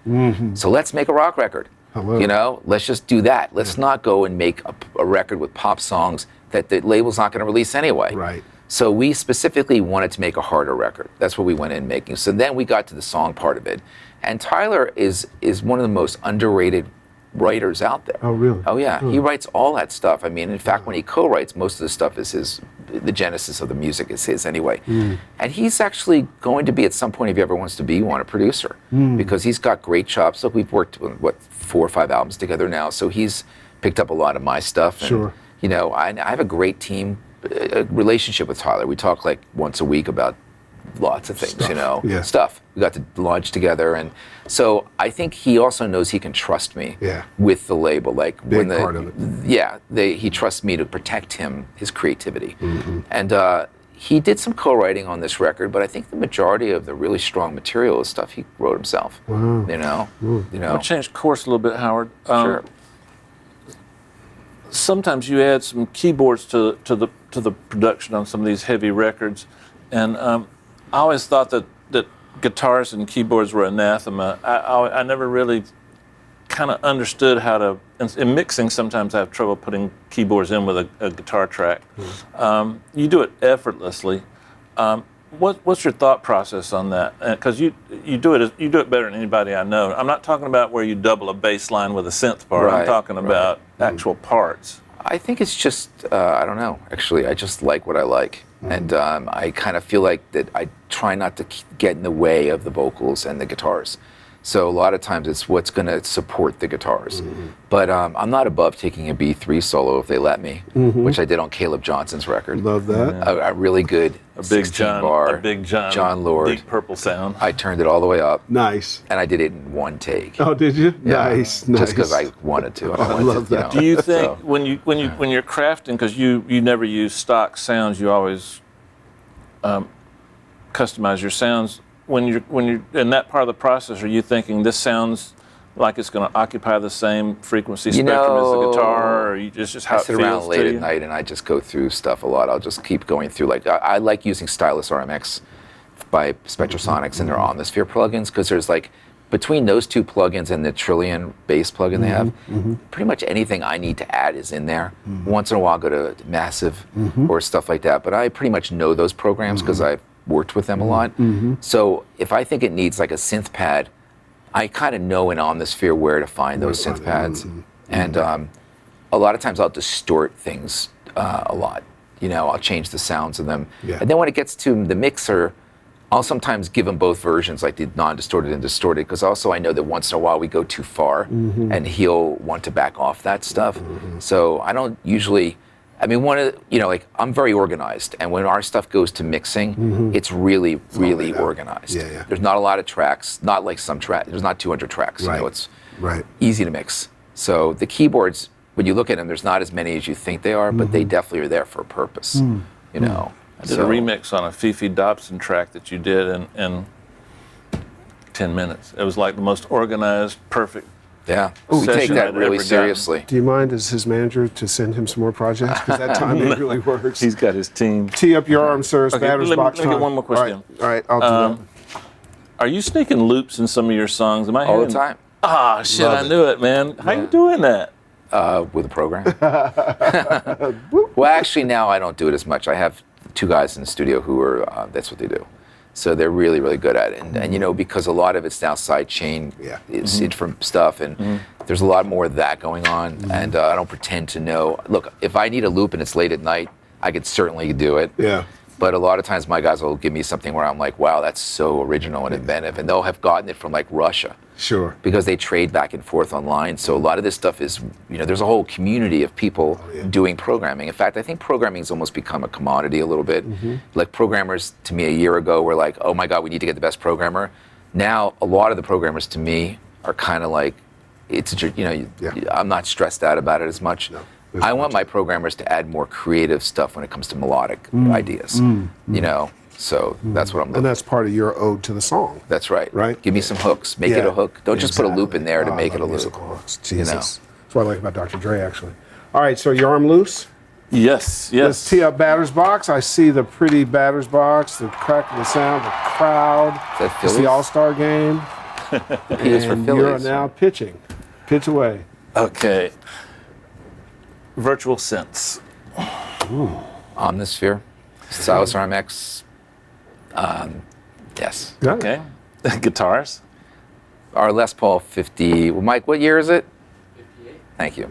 So let's make a rock record. Hello. Let's just do that. Let's not go and make a record with pop songs that the label's not going to release anyway. Right. So we specifically wanted to make a harder record. That's what we went in making. So then we got to the song part of it. And Tyler is one of the most underrated writers out there. Oh, really? Oh, yeah. He writes all that stuff. I mean, in fact, when he co-writes, most of the stuff is his, the genesis of the music is his anyway. And he's actually going to be, at some point, if he ever wants to be one, a producer. Because he's got great chops. Look, we've worked on, 4 or 5 albums together now. So he's picked up a lot of my stuff. And, Sure. I have a great team relationship with Tyler. We talk like once a week about lots of things, Stuff. Yeah. stuff. We got to launch together, and so I think he also knows he can trust me with the label. Like Big part of it. he trusts me to protect his creativity, and he did some co-writing on this record, but I think the majority of the really strong material is stuff he wrote himself. Wow. I'll change course a little bit, Howard. Sure. Sometimes you add some keyboards to the production on some of these heavy records, and I always thought that guitars and keyboards were anathema. I never really kind of understood how to. In mixing, sometimes I have trouble putting keyboards in with a guitar track. You do it effortlessly. What's your thought process on that? Because you do it better than anybody I know. I'm not talking about where you double a bass line with a synth part. I'm talking about actual parts. I think it's just I don't know. Actually, I just like what I like, and I kind of feel like that I try not to get in the way of the vocals and the guitars. So a lot of times it's what's going to support the guitars. But I'm not above taking a B3 solo if they let me, which I did on Caleb Johnson's record. Love that. A really good A big 16 bar. A big John. John Lord. Deep purple sound. I turned it all the way up. Nice. And I did it in one take. Oh, did you? Yeah, Nice. Just because I wanted to. I love that. Do you think when you're crafting, because you never use stock sounds, you always customize your sounds. When you're in that part of the process, are you thinking this sounds like it's going to occupy the same frequency spectrum as the guitar, or it's just how I it sit feels around late to at you? night and I just go through stuff a lot. I'll just keep going through. Like I like using Stylus RMX by Spectrasonics and their Omnisphere plugins, because there's like between those two plugins and the Trillion bass plugin they have, pretty much anything I need to add is in there. Once in a while, I'll go to Massive or stuff like that. But I pretty much know those programs because I've worked with them a lot. So if I think it needs like a synth pad, I kind of know in Omnisphere where to find those synth pads. And a lot of times I'll distort things a lot. I'll change the sounds of them. And then when it gets to the mixer, I'll sometimes give him both versions, like the non-distorted and distorted, because also I know that once in a while we go too far and he'll want to back off that stuff. So I don't usually, I'm very organized, and when our stuff goes to mixing, it's really, really organized. There's not a lot of tracks, not like some tracks, there's not 200 tracks, it's easy to mix. So the keyboards, when you look at them, there's not as many as you think they are, but they definitely are there for a purpose, I did a remix on a Fifi Dobson track that you did in 10 minutes. It was like the most organized, perfect. Yeah, we take that really seriously. Do you mind as his manager to send him some more projects? Because that timing really works. He's got his team. Tee up your arms, sir. It's batter's box let me time. get one more question. All right, I'll do that. Are you sneaking loops in some of your songs? Am I All hearing? the time. Ah, shit, I knew it, man. How you doing that? With a program. Well, actually, now I don't do it as much. I have 2 guys in the studio who are, that's what they do. So they're really, really good at it. And because a lot of it's now sidechain, it's from stuff, and there's a lot more of that going on. And I don't pretend to know. Look, if I need a loop and it's late at night, I could certainly do it. Yeah. But a lot of times my guys will give me something where I'm like, wow, that's so original and inventive. And they'll have gotten it from like Russia. Sure. Because they trade back and forth online. So a lot of this stuff is, there's a whole community of people doing programming. In fact, I think programming has almost become a commodity a little bit. Like programmers to me a year ago were like, oh my God, we need to get the best programmer. Now, a lot of the programmers to me are kind of like, I'm not stressed out about it as much. No. I want my programmers to add more creative stuff when it comes to melodic ideas, so that's what I'm looking. And that's part of your ode to the song. That's right. Right? Give me some hooks. Make it a hook. Don't just put a loop in there to make it a loop. Musical hooks. Jesus. That's what I like about Dr. Dre, actually. All right, so your arm loose? Yes. Let's tee up batter's box. I see the pretty batter's box, the crack of the sound, the crowd. Is that It's the All-Star game. P is for And Phillies. you're now pitching. Pitch away. Okay. Virtual synths. Omnisphere, Saosin RMX. Yes. Got it. Okay. Guitars. Our Les Paul 50. Well, Mike, what year is it? 58. Thank you.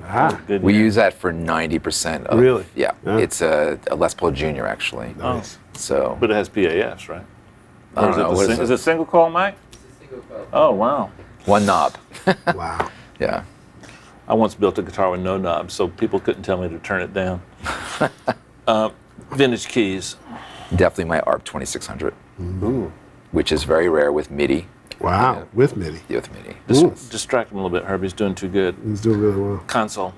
Good We year. use that for 90% of. Really? Yeah. It's a Les Paul Junior actually. Nice. So. But it has PAFs, right? I don't know. What Is it single coil, Mike? It's a single coil. Oh, wow. One knob. Wow. Yeah. I once built a guitar with no knobs, so people couldn't tell me to turn it down. Vintage keys. Definitely my ARP 2600, Ooh. which is very rare with MIDI. Wow, Yeah. with MIDI. Yeah, with MIDI. Distract him a little bit, Herbie's doing too good. He's doing really well. Console.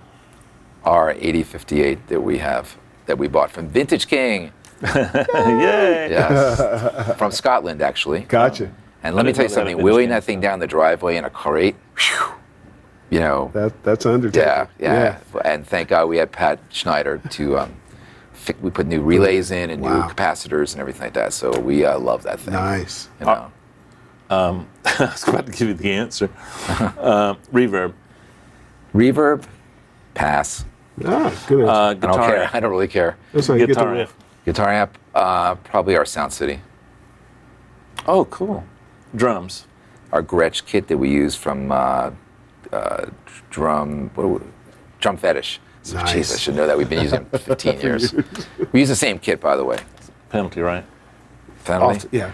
Our 8058 that we have, that we bought from Vintage King. Yay! Yes. From Scotland, actually. Gotcha. And let me didn't tell you know that something, had been wheeling changed. that thing down the driveway in a crate, you know, That's an undertaking. yeah. And thank God we had Pat Schneider to, we put new relays in and new Wow. capacitors and everything like that. So we love that thing. Nice. You know. I was about to give you the answer. Reverb. Reverb, pass. Ah, good answer. I don't Guitar. care. I don't really care. That's how you get Guitar the amp. Guitar amp, probably our Sound City. Oh, cool. Drums. Our Gretsch kit that we use from Drum Fetish. So, Nice. Jeez, I should know that. We've been using it for 15 years. We use the same kit, by the way. Penalty, right? Penalty? Yeah.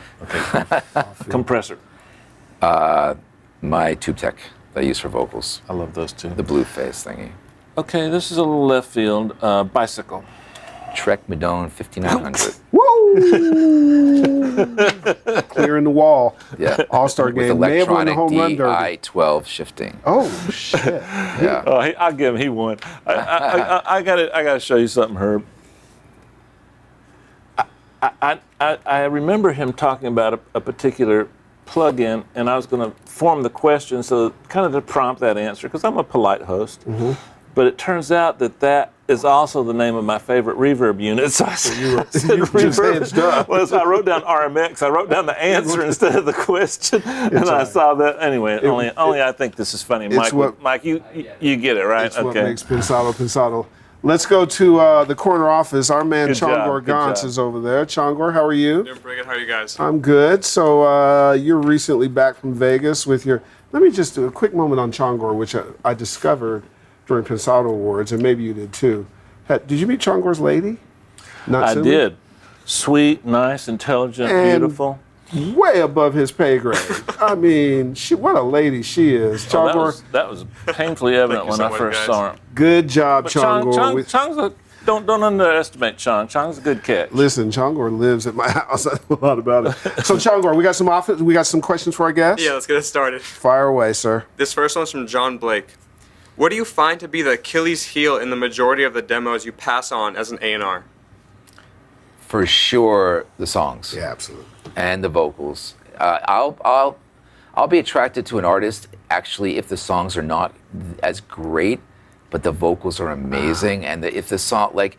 Compressor. My Tube Tech that I use for vocals. I love those two. The blue face thingy. Okay, this is a little left field. Bicycle. Trek Madone 5900. Woo! Clearing the wall. Yeah. All-star With game. May have won the electronic home run derby. DI-12 shifting. Oh, shit. Yeah. Oh, I'll give him. He won. I got to show you something, Herb. I remember him talking about a particular plug-in, and I was going to form the question so kind of to prompt that answer, because I'm a polite host. Mm-hmm. But it turns out that is also the name of my favorite reverb unit. So I said, you just edged up. Well, so I wrote down RMX. I wrote down the answer instead of the question, and all I right. saw that. Anyway, only I think this is funny. Mike, what- you get it, right? That's what makes Pensado. Let's go to the corner office. Our man Good job, Chongor good Gantz job. is over there. Chongor, how are you? Doing pretty good. How are you guys? I'm good. So you're recently back from Vegas with your. Let me just do a quick moment on Chongor, which I discovered during Pensado Awards, and maybe you did too. Did you meet Chongor's lady? Not I Cindy? did. Sweet, nice, intelligent, And- beautiful. Way above his pay grade. I mean, what a lady she is. Oh, Chongor, that was painfully evident Thank you when so I much, first guys. saw him. good job, But Chongor. Chong's don't underestimate Chong. Chong's a good catch. Listen, Chongor lives at my house. I know a lot about it. So, Chongor, we got some questions for our guests? Yeah, let's get it started. Fire away, sir. This first one's from John Blake. What do you find to be the Achilles heel in the majority of the demos you pass on as an A&R? For sure, the songs. Yeah, absolutely. And the vocals. I'll be attracted to an artist actually if the songs are not as great, but the vocals are amazing. And if the song, like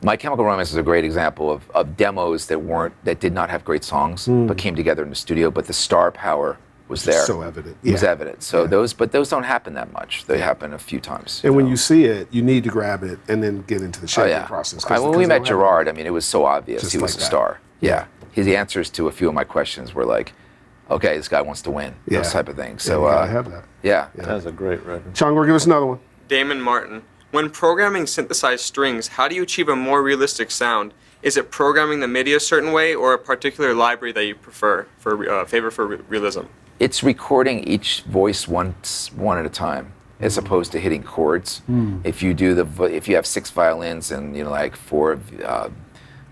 My Chemical Romance is a great example of demos that did not have great songs, but came together in the studio. But the star power was there. So evident. It was Yeah. evident. So those don't happen that much. They happen a few times. And when know. you see it, you need to grab it and then get into the Oh shaping yeah. process. When we met Gerard, I mean, it was so obvious Just he was like a that. star. Yeah. His answers to a few of my questions were like, okay, this guy wants to win. Yeah. Those type of things. So So I have that. yeah. That's a great record. Chongor, give us another one. Damon Martin. When programming synthesized strings, how do you achieve a more realistic sound? Is it programming the MIDI a certain way or a particular library that you prefer favor for realism? It's recording each voice one at a time, as opposed to hitting chords. If you do if you have 6 violins and like 4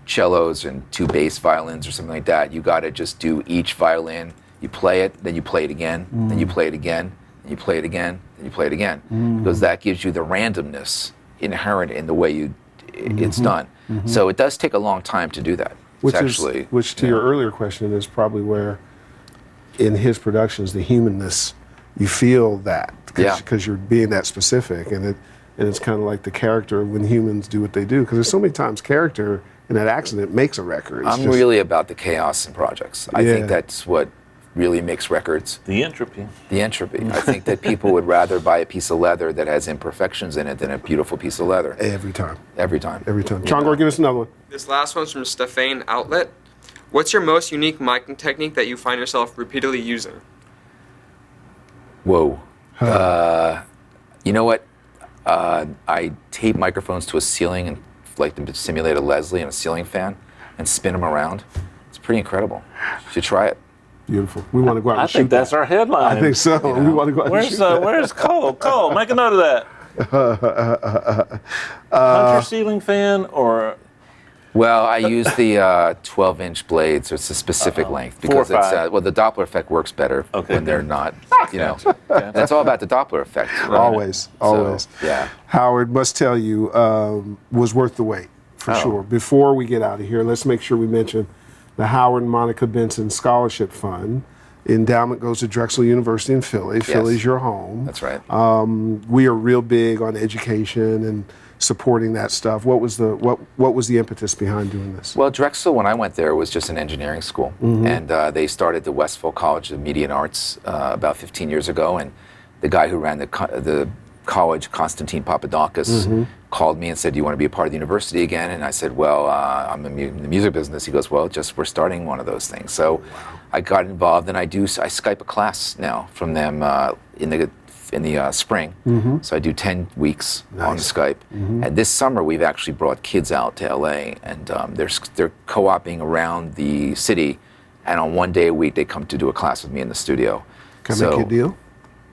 cellos and 2 bass violins or something like that, you got to just do each violin. You play it, then you play it again, then you play it again, then you play it again, then you play it again, because that gives you the randomness inherent in the way it's done. So it does take a long time to do that. Which to your earlier question is probably where, in his productions, the humanness, you feel that because you're being that specific, and it's kind of like the character when humans do what they do. Because there's so many times character in that accident makes a record. It's I'm just- really about the chaos in projects. I Yeah. think that's what really makes records. The entropy. The entropy. I think that people would rather buy a piece of leather that has imperfections in it than a beautiful piece of leather. every time. Every time. Every time. You Chongor, know? give us another one. This last one's from Stefane Outlet. What's your most unique miking technique that you find yourself repeatedly using? Whoa. You know what? I tape microphones to a ceiling and like them to simulate a Leslie and a ceiling fan and spin them around. It's pretty incredible. You should try it. Beautiful. We want to go out I and think shoot that's that. our headline. I think so. We want to go out and shoot that. Where's Cole? Cole, make a note of that. Hunter ceiling fan or Well, I use the 12-inch blades. It's a specific length Four or because it's five. well, the Doppler effect works better when they're not. You know, that's all about the Doppler effect. Right? Always. Yeah. Howard, must tell you, was worth the wait, for sure. Before we get out of here, let's make sure we mention the Howard and Monica Benson Scholarship Fund. Endowment goes to Drexel University in Philly. Philly's your home. That's right. We are real big on education and supporting that stuff. What was the impetus behind doing this? Well, Drexel, when I went there, was just an engineering school, and they started the Westville College of Media and Arts about 15 years ago. And the guy who ran the college, Konstantin Papadakis, called me and said, "Do you want to be a part of the university again?" And I said, "Well, I'm in the music business." He goes, "Well, we're starting one of those things." So I got involved, and I Skype a class now from them in the spring. So I do 10 weeks on Skype. And this summer we've actually brought kids out to LA, and they're co-oping around the city, and on one day a week they come to do a class with me in the studio. Can I make you a deal?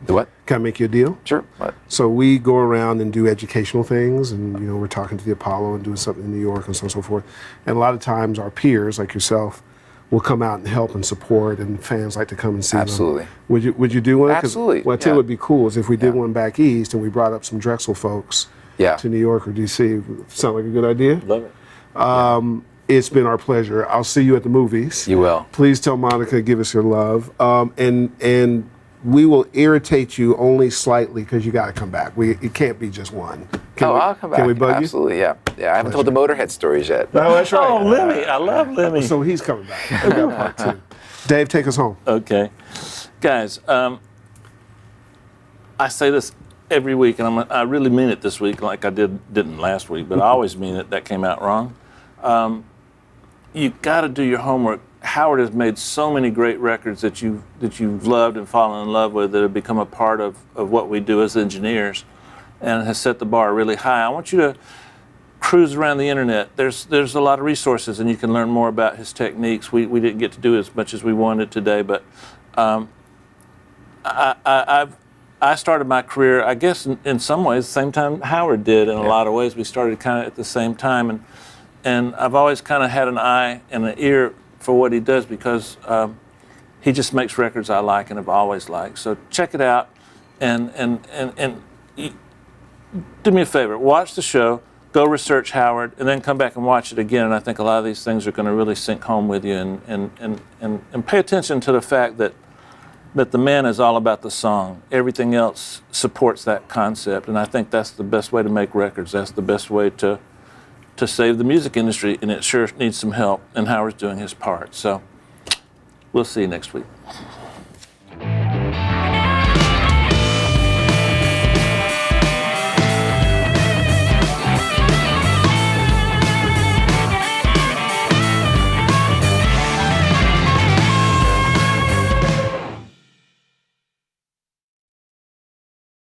The what? Can I make you a deal? Sure. What? So we go around and do educational things, and we're talking to the Apollo and doing something in New York and so on and so forth. And a lot of times our peers, like yourself, will come out and help and support, and fans like to come and see Absolutely. them. Would you do one? 'Cause Absolutely, what I tell you yeah. would be cool is if we did one back east and we brought up some Drexel folks to New York or DC. Sound like a good idea? Love it. It's been our pleasure. I'll see you at the movies. You will. Please tell Monica, give us your love. And we will irritate you only slightly because you got to come back. It can't be just one. I'll come back. Can we bug Absolutely, yeah. I haven't told the Motorhead stories yet. you? No, that's right. Oh, Lemmy. I love Lemmy. So he's coming back. We got part two. Dave, take us home. Okay. Guys, I say this every week, and I really mean it this week like I didn't last week, but I always mean it. That came out wrong. You got to do your homework. Howard has made so many great records that you've loved and fallen in love with that have become a part of what we do as engineers, and has set the bar really high. I want you to cruise around the internet. There's a lot of resources, and you can learn more about his techniques. We didn't get to do as much as we wanted today, but I started my career, I guess, in some ways, the same time Howard did. In a lot of ways, we started kind of at the same time, and I've always kind of had an eye and an ear for what he does because he just makes records I like and have always liked. So check it out, and do me a favor, watch the show, go research Howard, and then come back and watch it again. And I think a lot of these things are going to really sink home with you, and pay attention to the fact that the man is all about the song. Everything else supports that concept, and I think that's the best way to make records. That's the best way to save the music industry, and it sure needs some help, and Howard's doing his part. So we'll see you next week.